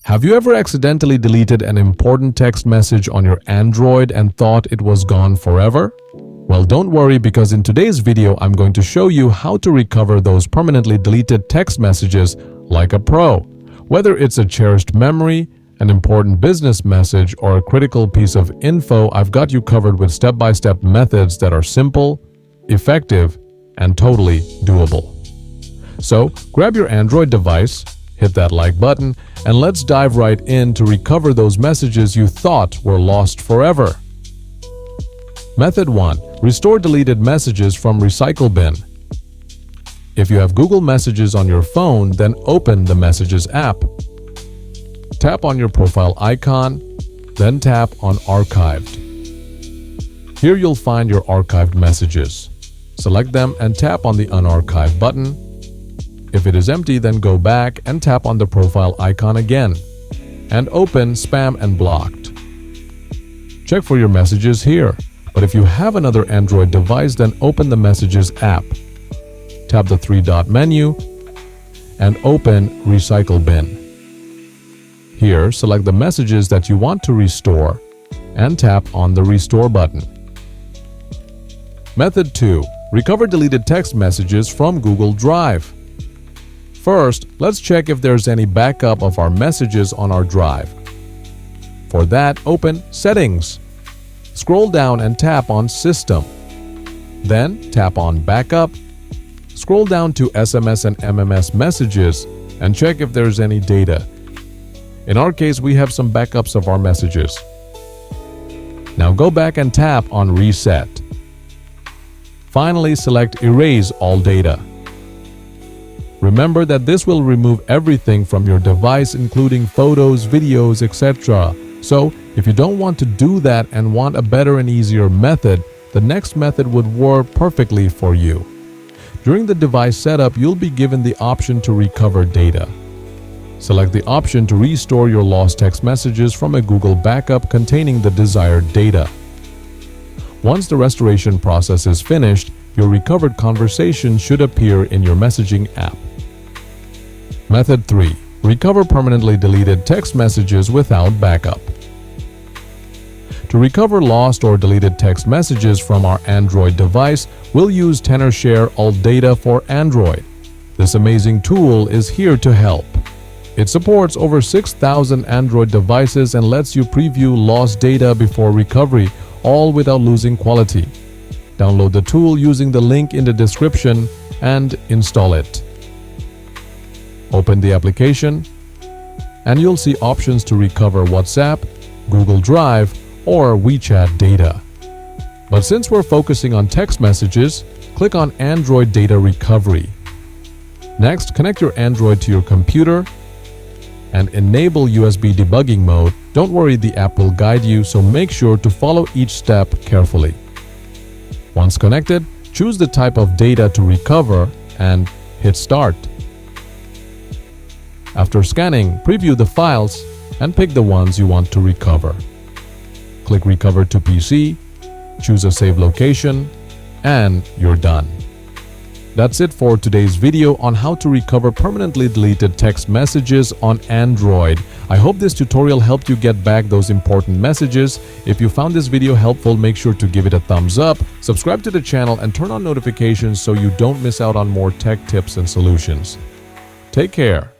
Have you ever accidentally deleted an important text message on your Android and thought it was gone forever? Well, don't worry, because in today's video, I'm going to show you how to recover those permanently deleted text messages like a pro. Whether it's a cherished memory, an important business message, or a critical piece of info, I've got you covered with step-by-step methods that are simple, effective, and totally doable. So, grab your Android device, hit that like button, and let's dive right in to recover those messages you thought were lost forever. Method 1. Restore deleted messages from Recycle Bin. If you have Google Messages on your phone, then open the Messages app. Tap on your profile icon, then tap on Archived. Here you'll find your archived messages. Select them and tap on the Unarchive button. If it is empty, then go back and tap on the profile icon again, and open Spam and Blocked. Check for your messages here, but if you have another Android device, then open the Messages app. Tap the three-dot menu and open Recycle Bin. Here, select the messages that you want to restore and tap on the Restore button. Method 2. Recover deleted text messages from Google Drive. First, let's check if there's any backup of our messages on our drive. For that, open Settings. Scroll down and tap on System. Then, tap on Backup. Scroll down to SMS and MMS messages and check if there's any data. In our case, we have some backups of our messages. Now go back and tap on Reset. Finally, select Erase All Data. Remember that this will remove everything from your device, including photos, videos, etc. So, if you don't want to do that and want a better and easier method, the next method would work perfectly for you. During the device setup, you'll be given the option to recover data. Select the option to restore your lost text messages from a Google backup containing the desired data. Once the restoration process is finished, your recovered conversation should appear in your messaging app. Method 3. Recover permanently deleted text messages without backup. To recover lost or deleted text messages from our Android device, we'll use tenorshare All Data for Android. This amazing tool is here to help. It supports over 6,000 Android devices and lets you preview lost data before recovery, all without losing quality. Download the tool using the link in the description and install it. Open the application, and you'll see options to recover WhatsApp, Google Drive, or WeChat data. But since we're focusing on text messages, click on Android Data Recovery. Next, connect your Android to your computer and enable USB debugging mode. Don't worry, the app will guide you, so make sure to follow each step carefully. Once connected, choose the type of data to recover and hit Start. After scanning, preview the files and pick the ones you want to recover. Click Recover to PC, choose a save location, and you're done. That's it for today's video on how to recover permanently deleted text messages on Android. I hope this tutorial helped you get back those important messages. If you found this video helpful, make sure to give it a thumbs up, subscribe to the channel, and turn on notifications so you don't miss out on more tech tips and solutions. Take care.